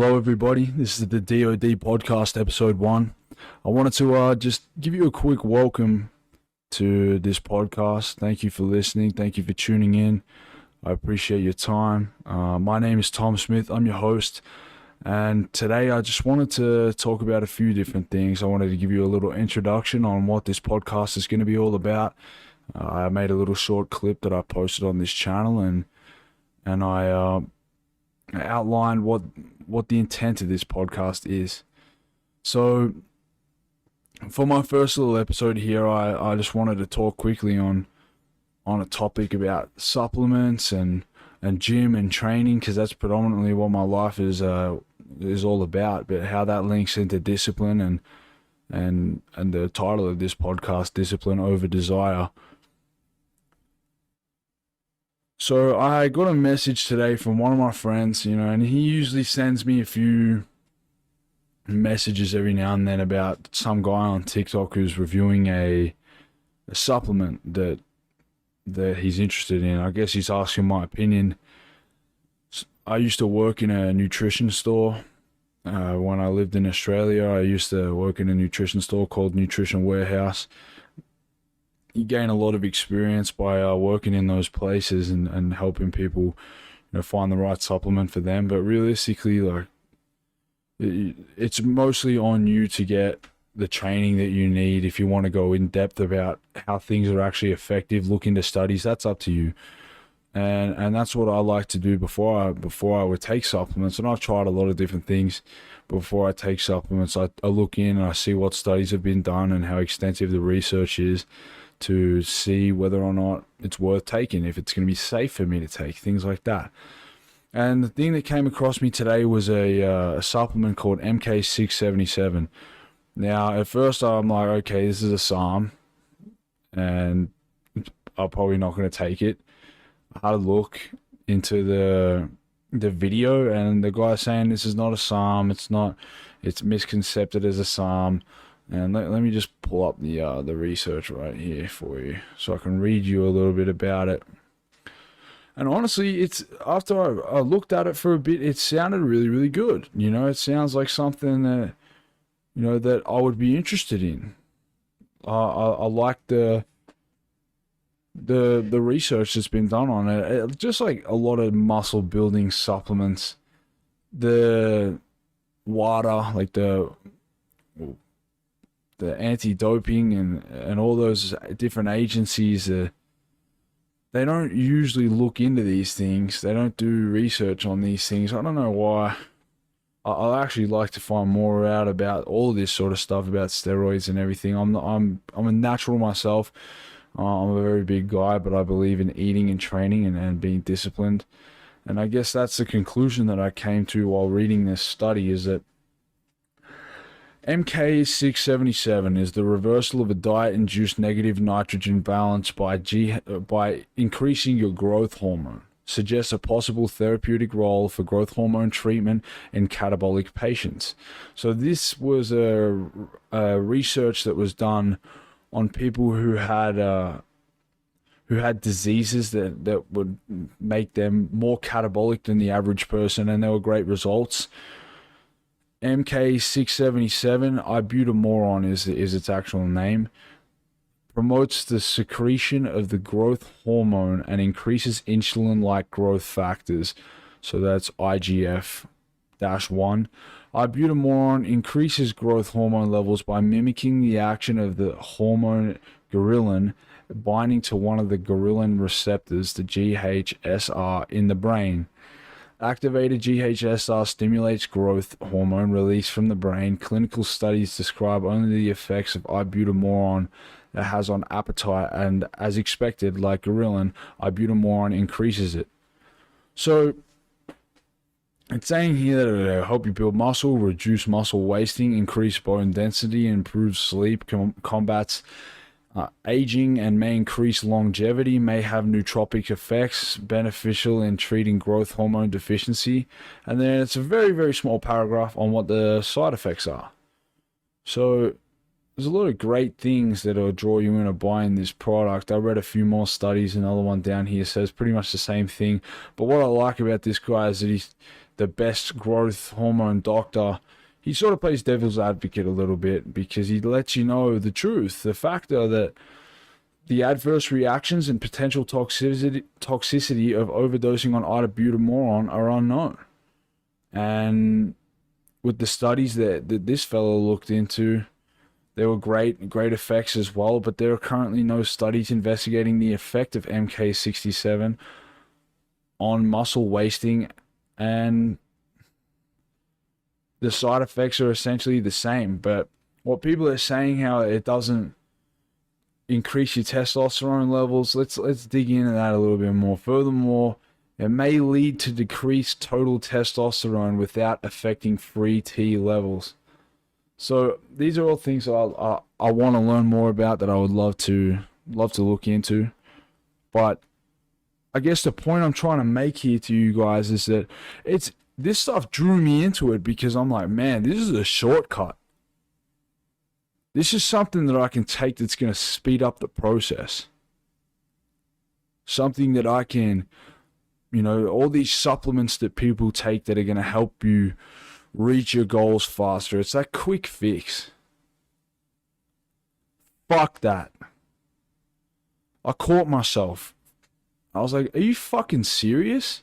Hello, everybody. This is the D.O.D podcast, episode 1. I wanted to just give you a quick welcome to this podcast. Thank you for listening. Thank you for tuning in. I appreciate your time. My name is Tom Smith. I'm your host. And today I just wanted to talk about a few different things. I wanted to give you a little introduction on what this podcast is going to be all about. I made a little short clip that I posted on this channel, and I outlined what the intent of this podcast is. So for my first little episode here, I just wanted to talk quickly on a topic about supplements and gym and training, because that's predominantly what my life is all about, but how that links into discipline and the title of this podcast, Discipline Over Desire. So I got a message today from one of my friends, and he usually sends me a few messages every now and then about some guy on TikTok who's reviewing a supplement that he's interested in. I guess he's asking my opinion. I used to work in a nutrition store. When I lived in Australia, I used to work in a nutrition store called Nutrition Warehouse. You gain a lot of experience by working in those places and helping people, find the right supplement for them. But realistically, it's mostly on you to get the training that you need. If you want to go in depth about how things are actually effective, look into studies, that's up to you. And that's what I like to do before I would take supplements. And I've tried a lot of different things. Before I take supplements, I look in and I see what studies have been done and how extensive the research is, to see whether or not it's worth taking, if it's going to be safe for me to take, things like that. And the thing that came across me today was a supplement called MK677. Now, at first I'm like, okay, this is a SARM, and I'm probably not going to take it. I had a look into the video, and the guy's saying this is not a SARM, it's misconcepted as a SARM. And let me just pull up the research right here for you so I can read you a little bit about it. And honestly, it's after I looked at it for a bit, it sounded really, really good. It sounds like something that, that I would be interested in. I like the research that's been done on it. Just like a lot of muscle building supplements, the WADA, like the anti-doping and all those different agencies, they don't usually look into these things. They don't do research on these things. I don't know why. I actually like to find more out about all of this sort of stuff, about steroids and everything. I'm a natural myself. I'm a very big guy, but I believe in eating and training and being disciplined. And I guess that's the conclusion that I came to while reading this study, is that MK677 is the reversal of a diet-induced negative nitrogen balance by increasing your growth hormone. Suggests a possible therapeutic role for growth hormone treatment in catabolic patients. So this was a research that was done on people who had diseases that would make them more catabolic than the average person, and there were great results. MK677, ibutamoron is its actual name, promotes the secretion of the growth hormone and increases insulin-like growth factors. So that's IGF-1. Ibutamoron increases growth hormone levels by mimicking the action of the hormone ghrelin, binding to one of the ghrelin receptors, the GHSR, in the brain. Activated GHSR stimulates growth hormone release from the brain. Clinical studies describe only the effects of ibutamoron that has on appetite, and as expected, like ghrelin, ibutamoron increases it. So it's saying here that it'll help you build muscle, reduce muscle wasting, increase bone density, improve sleep, combats aging, and may increase longevity, may have nootropic effects, beneficial in treating growth hormone deficiency. And then it's a very, very small paragraph on what the side effects are. So there's a lot of great things that will draw you into buying this product. I read a few more studies. Another one down here says pretty much the same thing. But what I like about this guy is that the best growth hormone doctor, he sort of plays devil's advocate a little bit because he lets you know the truth, the factor that the adverse reactions and potential toxicity of overdosing on ibuprofen are unknown. And with the studies that this fellow looked into, there were great effects as well, but there are currently no studies investigating the effect of MK67 on muscle wasting, and the side effects are essentially the same. But what people are saying, how it doesn't increase your testosterone levels, let's dig into that a little bit more. Furthermore, it may lead to decreased total testosterone without affecting free T levels. So these are all things that I want to learn more about, that I would love to look into. But I guess the point I'm trying to make here to you guys is that this stuff drew me into it because I'm like, man, this is a shortcut. This is something that I can take that's going to speed up the process. Something that I can, all these supplements that people take that are going to help you reach your goals faster. It's that quick fix. Fuck that. I caught myself. I was like, are you fucking serious?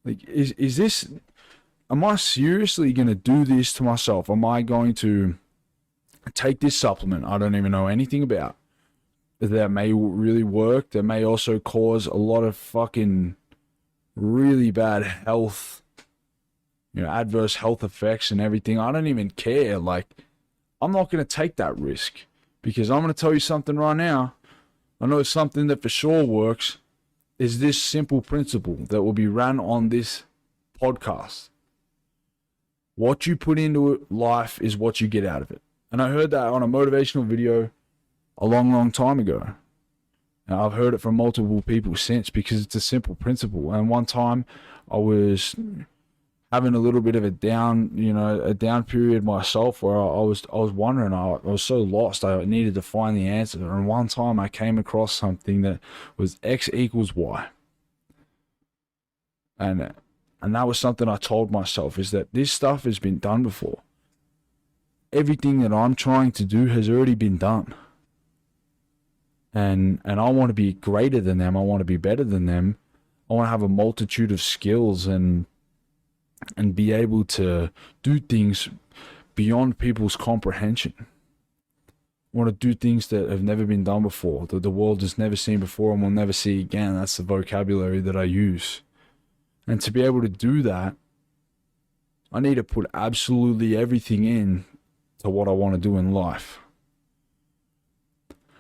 Like, is this, am I seriously going to do this to myself? Am I going to take this supplement I don't even know anything about, that may really work, that may also cause a lot of fucking really bad health, adverse health effects and everything? I don't even care. Like, I'm not going to take that risk, because I'm going to tell you something right now. I know something that for sure works is this simple principle that will be run on this podcast. What you put into life is what you get out of it. And I heard that on a motivational video a long time ago. And I've heard it from multiple people since, because it's a simple principle. And one time I was having a little bit of a down period myself, where I was wondering, I was so lost, I needed to find the answer. And one time I came across something that was X equals Y. And that was something I told myself, is that this stuff has been done before. Everything that I'm trying to do has already been done. And I want to be greater than them. I want to be better than them. I want to have a multitude of skills and be able to do things beyond people's comprehension. I want to do things that have never been done before, that the world has never seen before and will never see again. That's the vocabulary that I use. And to be able to do that, I need to put absolutely everything in to what I want to do in life.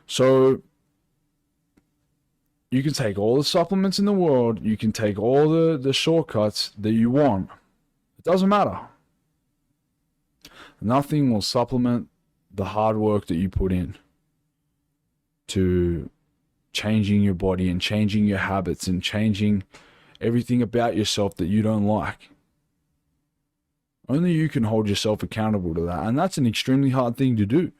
So you can take all the supplements in the world, you can take all the shortcuts that you want. It doesn't matter. Nothing will supplement the hard work that you put in to changing your body and changing your habits and changing everything about yourself that you don't like. Only you can hold yourself accountable to that. And that's an extremely hard thing to do.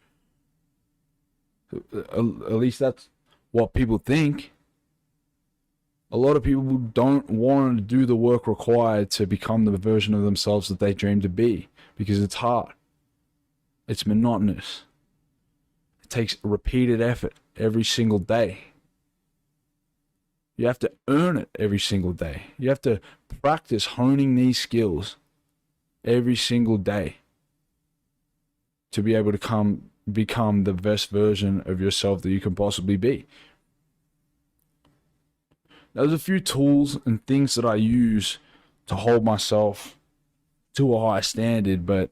At least that's what people think. A lot of people don't want to do the work required to become the version of themselves that they dream to be, because it's hard. It's monotonous. It takes repeated effort every single day. You have to earn it every single day. You have to practice honing these skills every single day to be able to become the best version of yourself that you can possibly be. There's a few tools and things that I use to hold myself to a high standard, but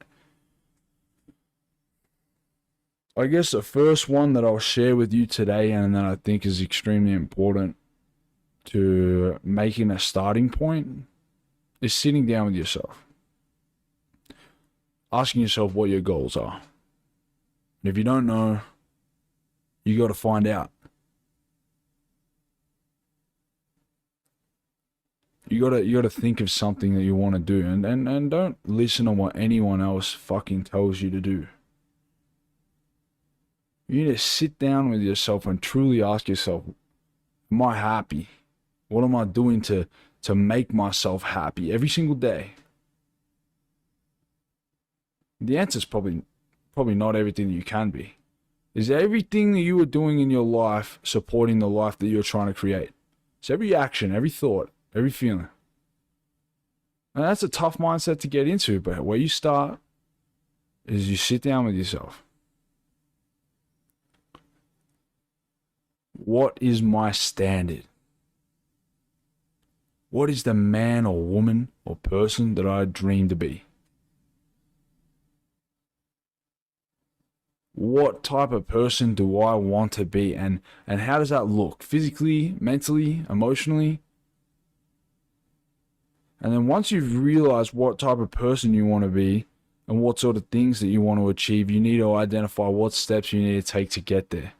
I guess the first one that I'll share with you today, and that I think is extremely important to making a starting point, is sitting down with yourself. Asking yourself what your goals are. And if you don't know, you got to find out. You gotta think of something that you want to do, and don't listen to what anyone else fucking tells you to do. You need to sit down with yourself and truly ask yourself, am I happy? What am I doing to to make myself happy every single day? The answer is probably not everything that you can be. Is everything that you are doing in your life supporting the life that you're trying to create? It's every action, every thought, every feeling. And that's a tough mindset to get into, but where you start is you sit down with yourself. What is my standard? What is the man or woman or person that I dream to be? What type of person do I want to be? And how does that look? Physically, mentally, emotionally? And then once you've realized what type of person you want to be and what sort of things that you want to achieve, you need to identify what steps you need to take to get there.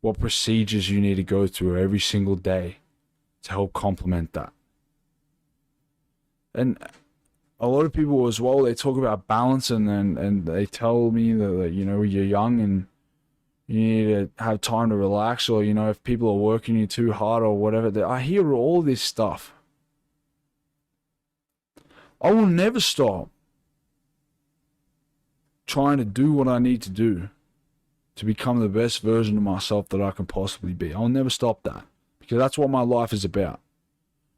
What procedures you need to go through every single day to help complement that. And a lot of people as well, they talk about balance and they tell me that, you know, you're young and you need to have time to relax, or, you know, if people are working you too hard or whatever. I hear all this stuff. I will never stop trying to do what I need to do to become the best version of myself that I can possibly be. I'll never stop that, because that's what my life is about.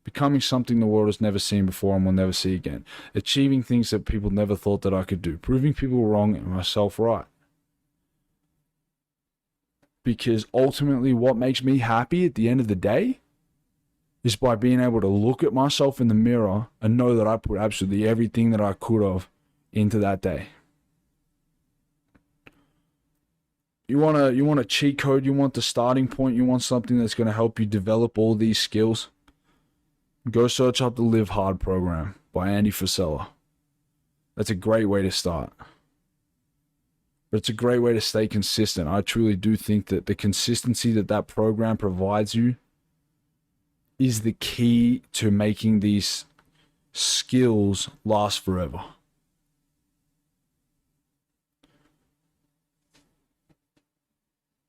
Becoming something the world has never seen before and will never see again. Achieving things that people never thought that I could do. Proving people wrong and myself right. Because ultimately what makes me happy at the end of the day is by being able to look at myself in the mirror and know that I put absolutely everything that I could have into that day. You want a cheat code, you want the starting point, you want something that's going to help you develop all these skills. Go search up the Live Hard program by Andy Frisella. That's a great way to start. But it's a great way to stay consistent. I truly do think that the consistency that program provides you is the key to making these skills last forever.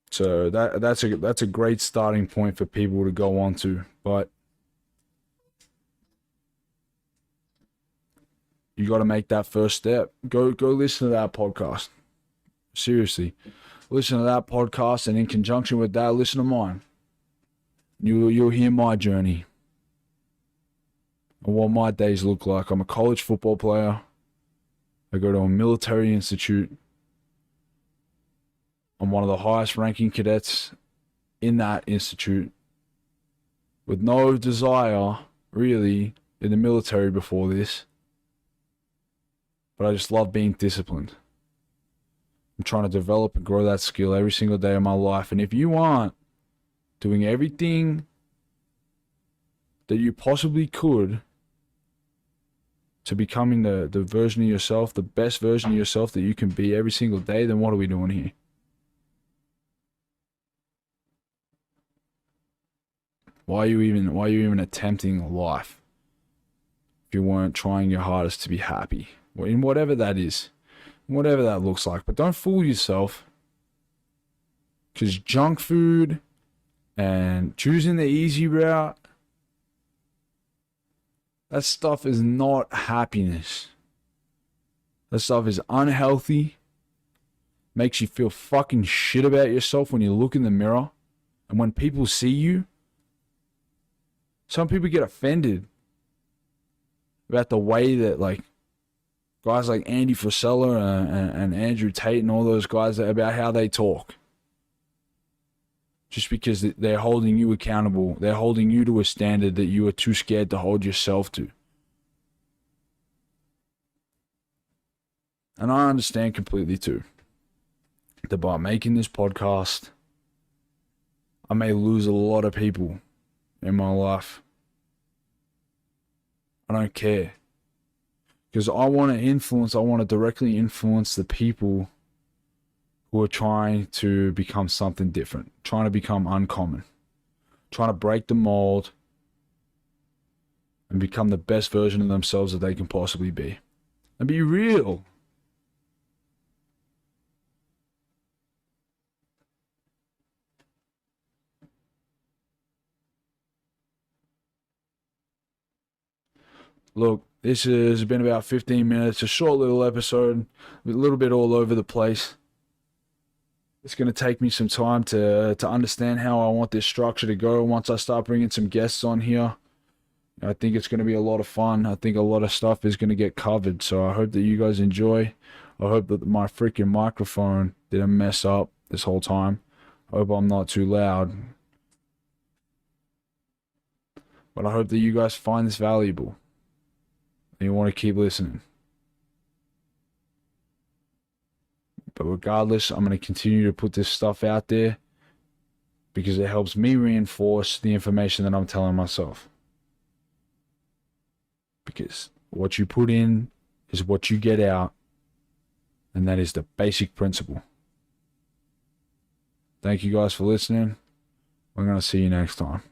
So that's a great starting point for people to go on to. But you got to make that first step. Go listen to that podcast. Seriously, listen to that podcast, and in conjunction with that, listen to mine. You'll hear my journey and what my days look like. I'm a college football player. I go to a military institute. I'm one of the highest ranking cadets in that institute, with no desire really in the military before this. But I just love being disciplined. I'm trying to develop and grow that skill every single day of my life. And if you aren't doing everything that you possibly could to becoming the version of yourself, the best version of yourself that you can be every single day, then what are we doing here? Why are you even attempting life if you weren't trying your hardest to be happy? In whatever that is. Whatever that looks like. But don't fool yourself, because junk food and choosing the easy route, that stuff is not happiness. That stuff is unhealthy, makes you feel fucking shit about yourself when you look in the mirror. And when people see you, some people get offended about the way that, like, guys like Andy Frisella and Andrew Tate and all those guys, about how they talk. Just because they're holding you accountable. They're holding you to a standard that you are too scared to hold yourself to. And I understand completely too that by making this podcast, I may lose a lot of people in my life. I don't care. Because I want to directly influence the people who are trying to become something different, trying to become uncommon, trying to break the mold and become the best version of themselves that they can possibly be. And be real. Look, this has been about 15 minutes, a short little episode, a little bit all over the place. It's going to take me some time to understand how I want this structure to go once I start bringing some guests on here. I think it's going to be a lot of fun. I think a lot of stuff is going to get covered. So I hope that you guys enjoy. I hope that my freaking microphone didn't mess up this whole time. I hope I'm not too loud. But I hope that you guys find this valuable and you want to keep listening. But regardless, I'm going to continue to put this stuff out there because it helps me reinforce the information that I'm telling myself. Because what you put in is what you get out, and that is the basic principle. Thank you guys for listening. I'm going to see you next time.